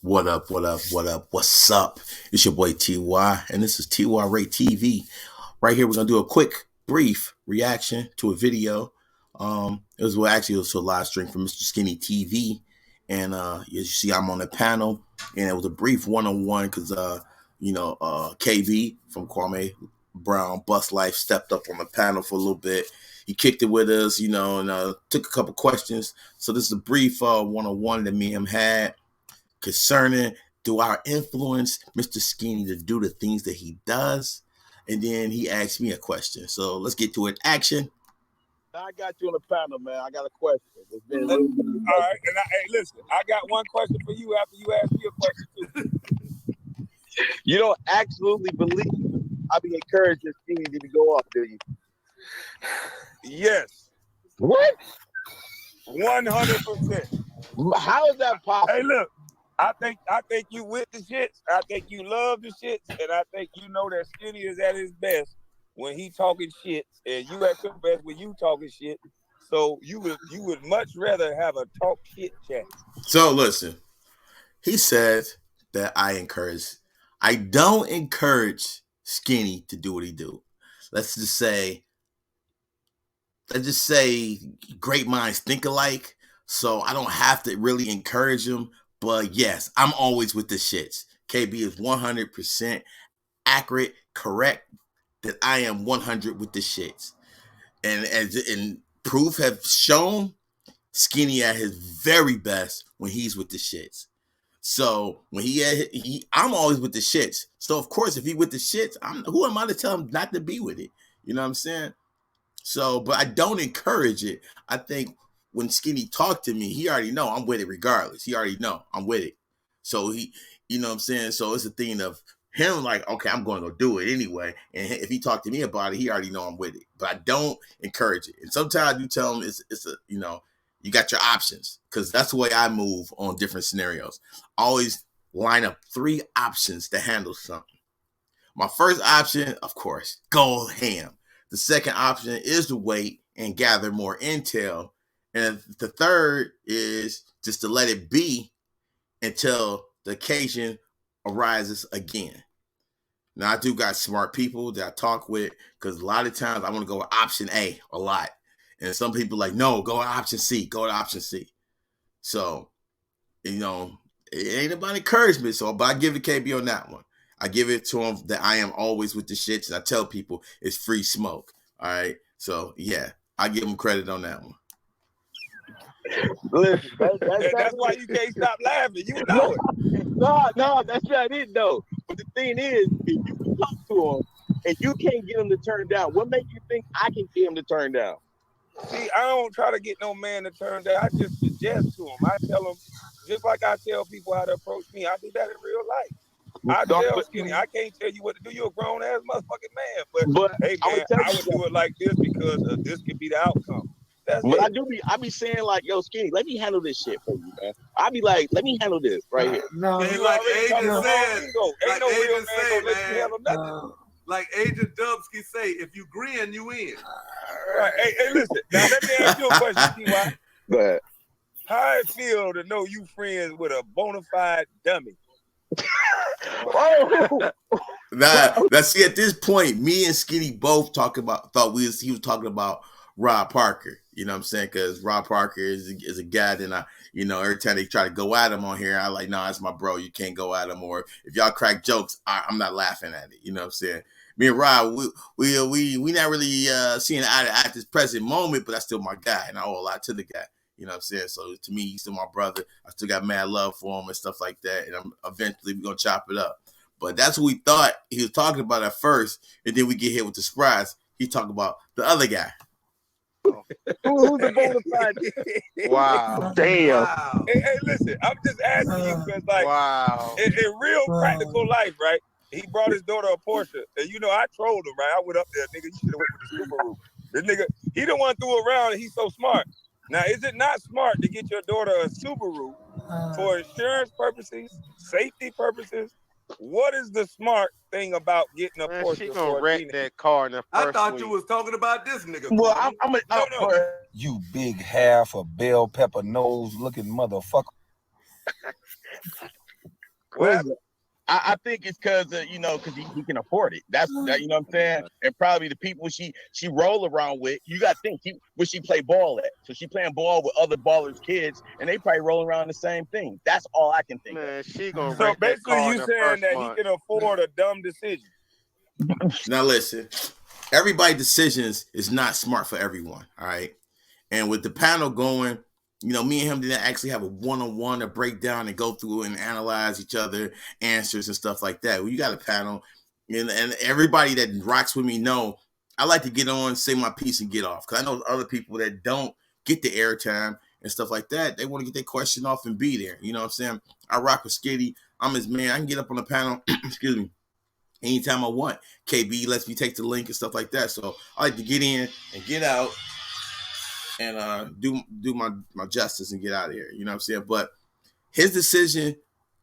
What up, what up, what up, what's up? It's your boy TY, and this is TY Ray TV. Right here, we're going to do a quick, brief reaction to a video. It was to a live stream from Mr. Skinny TV. And as you see, I'm on the panel, and it was a brief one-on-one because, KB from Kwame Brown Bust Life stepped up on the panel for a little bit. He kicked it with us, and took a couple questions. So this is a brief one-on-one that me and him had concerning, do I influence Mr. Skinny to do the things that he does? And then he asked me a question. So let's get to it. Action. I got you on the panel, man. I got a question. All right, and listen, I got one question for you after you ask me a question too. You don't absolutely believe I be encouraging Skinny to go up, do you? Yes. What? 100%. How is that possible? Hey, look, I think you with the shits. I think you love the shits, and I think you know that Skinny is at his best when he talking shit, and you at your best when you talking shit. So you would much rather have a talk shit chat. So listen, he said that I don't encourage Skinny to do what he do. Let's just say great minds think alike. So I don't have to really encourage him. But yes, I'm always with the shits. KB is 100% accurate, correct, that I am 100 with the shits. And proof have shown Skinny at his very best when he's with the shits. So when I'm always with the shits. So of course, if he with the shits, who am I to tell him not to be with it? You know what I'm saying? So, but I don't encourage it. I think when Skinny talked to me, he already know I'm with it regardless. He already know I'm with it. So he, you know what I'm saying? So it's a thing of him like, okay, I'm going to go do it anyway. And if he talked to me about it, he already know I'm with it. But I don't encourage it. And sometimes you tell him it's a, you got your options, because that's the way I move on different scenarios. I always line up 3 options to handle something. My first option, of course, go ham. The second option is to wait and gather more intel. And the third is just to let it be until the occasion arises again. Now, I do got smart people that I talk with, because a lot of times I want to go with option A a lot. And some people like, no, go with option C, go to option C. So, it ain't about encouragement. So, but I give it to KB on that one. I give it to him that I am always with the shits. And I tell people it's free smoke. All right. So, yeah, I give him credit on that one. Listen, that's why you can't stop laughing. You know it. No, that's not it, though. But the thing is, if you can talk to him and you can't get him to turn down, what makes you think I can get him to turn down? See, I don't try to get no man to turn down. I just suggest to him. I tell him, just like I tell people how to approach me, I do that in real life. I tell Skinny, I can't tell you what to do. You're a grown ass motherfucking man. But hey, man, I would do it like this because this could be the outcome. That's but it. I be saying like, yo, Skinny, let me handle this shit for you, man. I be like, let me handle this right here. No, like Agent said, ain't no real man gonna let you handle nothing. Like Agent Dubsky say, if you grin, you in. Right. Hey, listen. Now let me ask you a question, T.Y. Go ahead. How it feel to know you friends with a bona fide dummy? See, at this point, me and Skinny both thought he was talking about Rob Parker. You know what I'm saying? Because Rob Parker is a guy that every time they try to go at him on here, I like, nah, that's my bro. You can't go at him. Or if y'all crack jokes, I'm not laughing at it. You know what I'm saying? Me and Rob, we not really seeing eye to eye at this present moment, but that's still my guy, and I owe a lot to the guy. You know what I'm saying? So to me, he's still my brother. I still got mad love for him and stuff like that. And eventually we're gonna chop it up. But that's what we thought he was talking about at first, and then we get hit with the surprise. He talked about the other guy. Who's the bona fide? Wow. Damn. Wow. Hey, listen, I'm just asking you because, like, wow. In real practical life, right? He brought his daughter a Porsche, and I trolled him, right? I went up there, nigga. You should have went with the Subaru. This nigga, he the one threw around, and he's so smart. Now, is it not smart to get your daughter a Subaru for insurance purposes, safety purposes? What is the smart thing about getting a Porsche? She gonna wreck that car in the first I thought week. you was talking about this nigga. Well, I'm no. You big half a bell pepper nose looking motherfucker. Listen, I think it's because because he can afford it. That's that. You know what I'm saying? And probably the people she roll around with. You got to think where she play ball at. So she playing ball with other ballers' kids, and they probably rolling around the same thing. That's all I can think. Man, she gonna So rent that basically, car you in saying that month. he can afford a dumb decision? Now listen, everybody's decisions is not smart for everyone. All right, and with the panel going, me and him didn't actually have a one-on-one to break down and go through and analyze each other answers and stuff like that. Well, you got a panel, and everybody that rocks with me know I like to get on, say my piece, and get off. Because I know other people that don't get the airtime and stuff like that. They want to get their question off and be there. You know what I'm saying? I rock with Skitty. I'm his man. I can get up on the panel. Excuse me. Anytime I want. KB lets me take the link and stuff like that. So I like to get in and get out and do my justice and get out of here. You know what I'm saying? But his decision,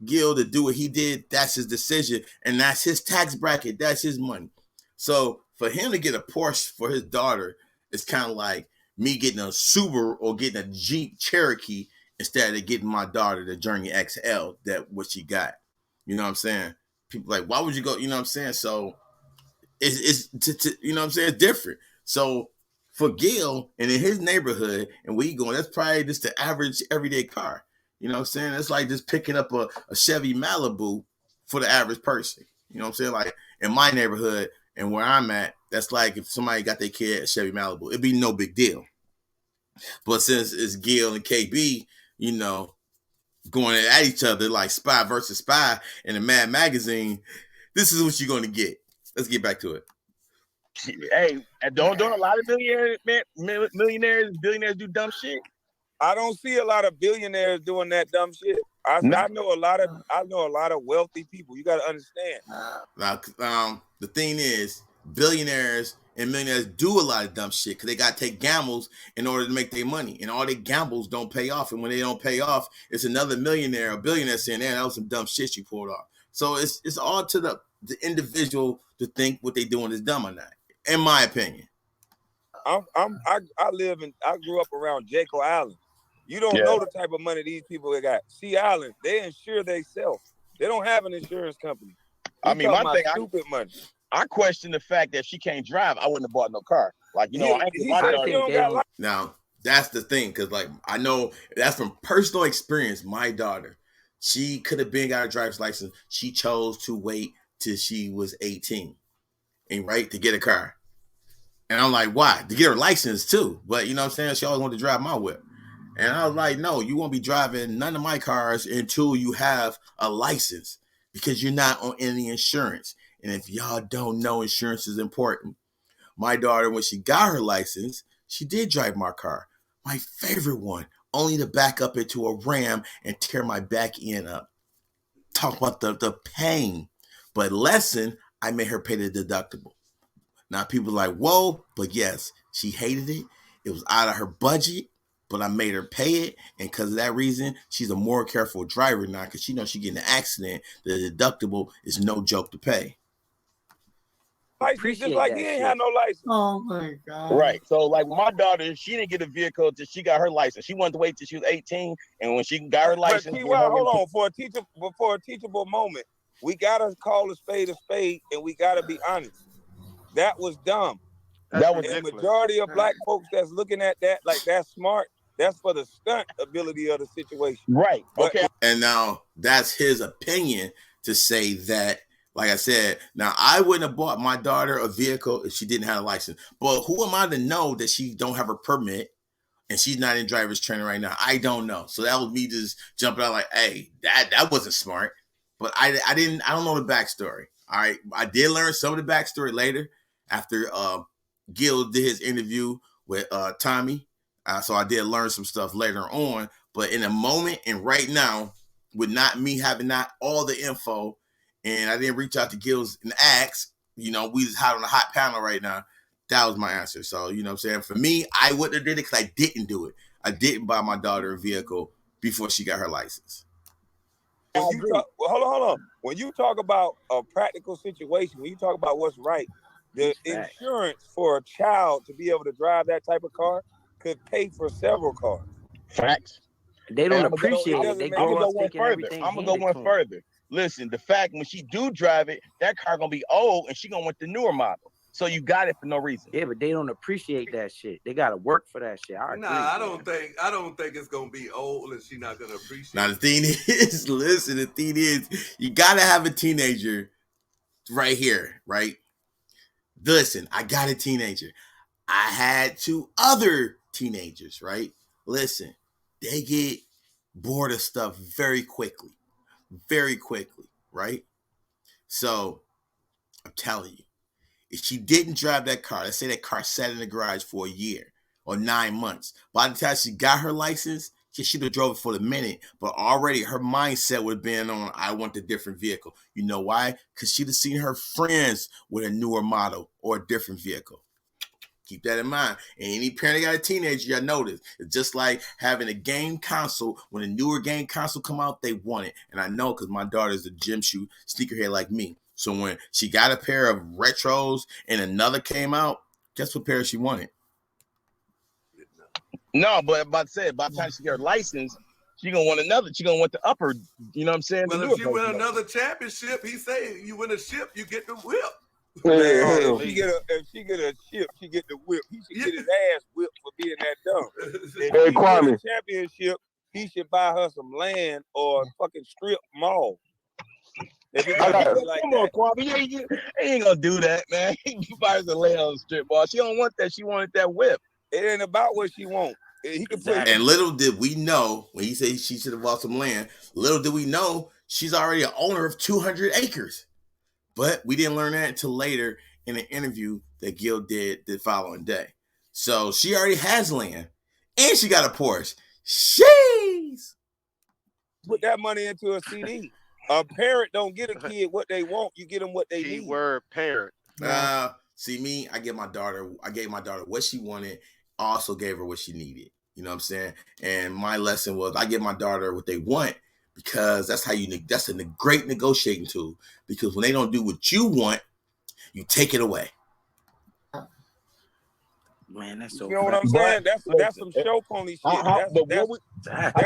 Gil, to do what he did, that's his decision. And that's his tax bracket. That's his money. So for him to get a Porsche for his daughter, it's kind of like me getting a Subaru or getting a Jeep Cherokee instead of getting my daughter the Journey XL, that what she got. You know what I'm saying? People like, why would you go? You know what I'm saying? So it's you know what I'm saying? It's different. So for Gil and in his neighborhood and where he going, that's probably just the average everyday car. You know what I'm saying? It's like just picking up a Chevy Malibu for the average person. You know what I'm saying? Like in my neighborhood and where I'm at, that's like if somebody got their kid a Chevy Malibu, it'd be no big deal. But since it's Gil and KB, going at each other like spy versus spy in a Mad magazine, this is what you're going to get. Let's get back to it. Hey, don't a lot of millionaires, billionaires do dumb shit? I don't see a lot of billionaires doing that dumb shit. I know a lot of wealthy people. You got to understand. Now, the thing is, billionaires and millionaires do a lot of dumb shit because they got to take gambles in order to make their money, and all their gambles don't pay off. And when they don't pay off, it's another millionaire or billionaire saying, "Man, that was some dumb shit you pulled off." So it's all to the individual to think what they doing is dumb or not, in my opinion. I grew up around Jekyll Island. You don't know the type of money these people got. Sea Island, they insure themselves. They don't have an insurance company. I mean, my thing, stupid money. I question the fact that she can't drive. I wouldn't have bought no car. Like, Now, that's the thing, because like I know that's from personal experience. My daughter, she could have got a driver's license. She chose to wait till she was 18, and to get a car. And I'm like, why? To get her license too. But you know what I'm saying? She always wanted to drive my whip. And I was like, no, you won't be driving none of my cars until you have a license, because you're not on any insurance. And if y'all don't know, insurance is important. My daughter, when she got her license, she did drive my car. My favorite one, only to back up into a Ram and tear my back end up. Talk about the pain. But lesson, I made her pay the deductible. Now people are like, whoa, but yes, she hated it. It was out of her budget, but I made her pay it. And because of that reason, she's a more careful driver now, because she knows she get in an accident. The deductible is no joke to pay. License, just like he ain't had no license. Oh my God. Right. So like my daughter, she didn't get a vehicle till she got her license. She wanted to wait till she was 18. And when she got her license. But hold on, for a teachable moment, we gotta call a spade, and we gotta be honest. That was dumb. That was the majority of black folks that's looking at that like that's smart. That's for the stunt ability of the situation. Right. Okay. And now that's his opinion to say that. Like I said, now I wouldn't have bought my daughter a vehicle if she didn't have a license. But who am I to know that she don't have her permit and she's not in driver's training right now? I don't know. So that was me just jumping out like, hey, that wasn't smart. But I don't know the backstory. All right. I did learn some of the backstory later after Gil did his interview with Tommy. So I did learn some stuff later on. But in a moment and right now, with not me having not all the info, and I didn't reach out to Gil's and ask, we just had on a hot panel right now. That was my answer. So, you know what I'm saying? For me, I wouldn't have did it because I didn't do it. I didn't buy my daughter a vehicle before she got her license. Hold on. When you talk about a practical situation, when you talk about what's right, the insurance for a child to be able to drive that type of car could pay for several cars. Facts. They don't appreciate it. They grow up thinking everything. I'm gonna go one further. Listen, the fact when she do drive it, that car gonna be old, and she gonna want the newer model. So you got it for no reason. Yeah, but they don't appreciate that shit. They gotta work for that shit. I don't think it's gonna be old, and she's not gonna appreciate. Now the thing is, listen. The thing is, you gotta have a teenager right here, right? Listen, I got a teenager. I had 2 other teenagers, right? Listen, they get bored of stuff very quickly, right? So I'm telling you, if she didn't drive that car, let's say that car sat in the garage for a year or 9 months. By the time she got her license, she should have drove it for the minute, but already her mindset would have been on, I want a different vehicle. You know why? Because she'd have seen her friends with a newer model or a different vehicle. Keep that in mind. And any parent that got a teenager, y'all know this. It's just like having a game console. When a newer game console come out, they want it. And I know because my daughter's a gym shoe sneakerhead like me. So when she got a pair of retros and another came out, guess what pair she wanted? No, but by the time she get her license, she gonna want another. She gonna want the upper. You know what I'm saying? Well, if she win another championship, he say you win a ship, you get the whip. If she get a ship, she get the whip. He should get his ass whipped for being that dumb. If Hey, she Kwame. win a championship, he should buy her some land or a fucking strip mall. Come on, Kwame. He ain't gonna do that, man. He buys the land on the strip mall. She don't want that. She wanted that whip. It ain't about what she wants. He could put. And little did we know, when he said she should have bought some land, little did we know she's already an owner of 200 acres. But we didn't learn that until later in an interview that Gil did the following day. So she already has land, and she got a Porsche. Sheesh! Put that money into a CD. A parent don't get a kid what they want. You get them what they need. Keyword parent. See me, I gave my daughter what she wanted, also gave her what she needed. You know what I'm saying? And my lesson was I give my daughter what they want because that's a great negotiating tool. Because when they don't do what you want, you take it away. Man, that's so. You know what I'm saying? That's some show pony shit. That's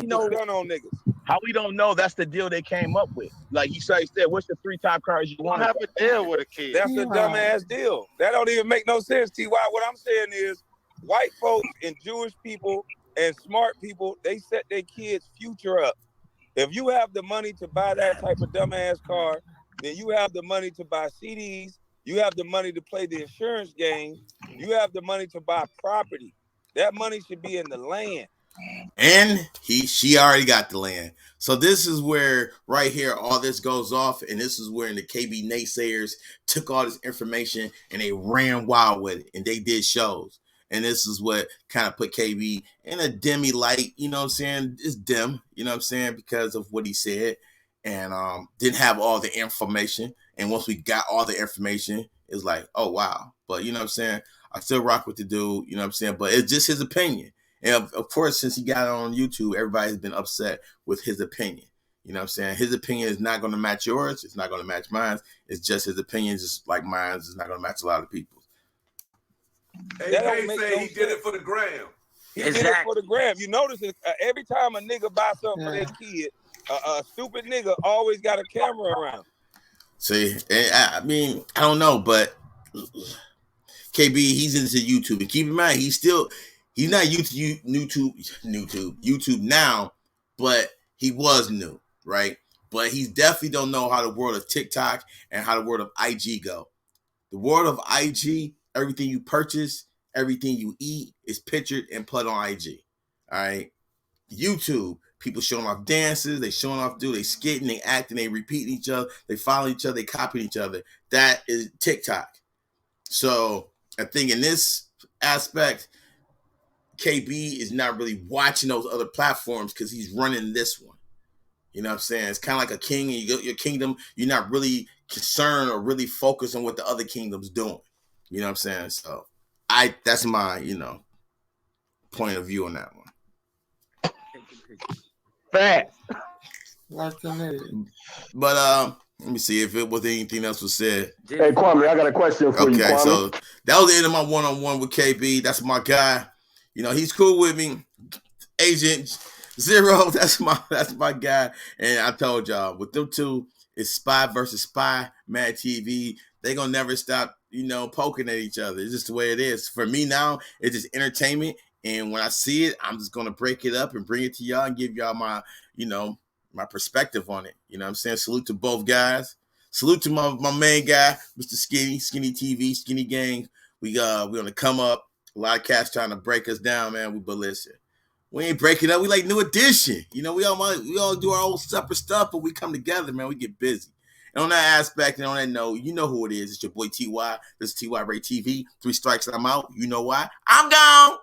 done on niggas. How we don't know that's the deal they came up with? Like he said, what's the 3 top cars you want? Have a deal with a kid. That's a dumbass deal. That don't even make no sense, T.Y. What I'm saying is white folks and Jewish people and smart people, they set their kids' future up. If you have the money to buy that type of dumbass car, then you have the money to buy CDs, you have the money to play the insurance game, you have the money to buy property. That money should be in the land. And she already got the land. So this is where right here all this goes off, and this is where the KB naysayers took all this information and they ran wild with it, and they did shows. And this is what kind of put KB in a dimmy light, you know what I'm saying? It's dim, you know what I'm saying, because of what he said, and didn't have all the information. And once we got all the information, it's like, oh wow. But you know what I'm saying? I still rock with the dude, you know what I'm saying? But it's just his opinion. And of course, since he got it on YouTube, everybody's been upset with his opinion. You know what I'm saying? His opinion is not going to match yours. It's not going to match mine. It's just his opinion, just like mine. It's not going to match a lot of people's. Hey, they say he did it for the gram. He did it for the gram. You notice every time a nigga buy something for their kid, a stupid nigga always got a camera around. See, I mean, I don't know, but KB, he's into YouTube. And keep in mind, he's not YouTube now, but he was new, right? But he definitely don't know how the world of TikTok and how the world of IG go. The world of IG, everything you purchase, everything you eat is pictured and put on IG. All right. YouTube, people showing off dances, they showing off, they skitting, they acting, they repeating each other, they follow each other, they copy each other. That is TikTok. So I think in this aspect, KB is not really watching those other platforms because he's running this one. You know what I'm saying? It's kind of like a king, and you go your kingdom, you're not really concerned or really focused on what the other kingdom's doing. You know what I'm saying? So that's my, point of view on that one. Fast. But let me see if it was anything else was said. Hey Kwame, I got a question for you. Okay, Kwame. so that was the end of my one-on-one with KB. That's my guy. He's cool with me. Agent Zero, that's my guy. And I told y'all, with them two, it's spy versus spy, Mad TV. They gonna never stop, poking at each other. It's just the way it is. For me now, it's just entertainment. And when I see it, I'm just gonna break it up and bring it to y'all and give y'all my, my perspective on it. You know what I'm saying? Salute to both guys. Salute to my main guy, Mr. Skinny TV, Skinny Gang. We gonna come up. A lot of cats trying to break us down, man. But listen. We ain't breaking up. We like New Edition. We all do our own separate stuff, but we come together, man. We get busy. And on that aspect and on that note, you know who it is. It's your boy TY. This is TY Ray TV. 3 strikes and I'm out. You know why? I'm gone.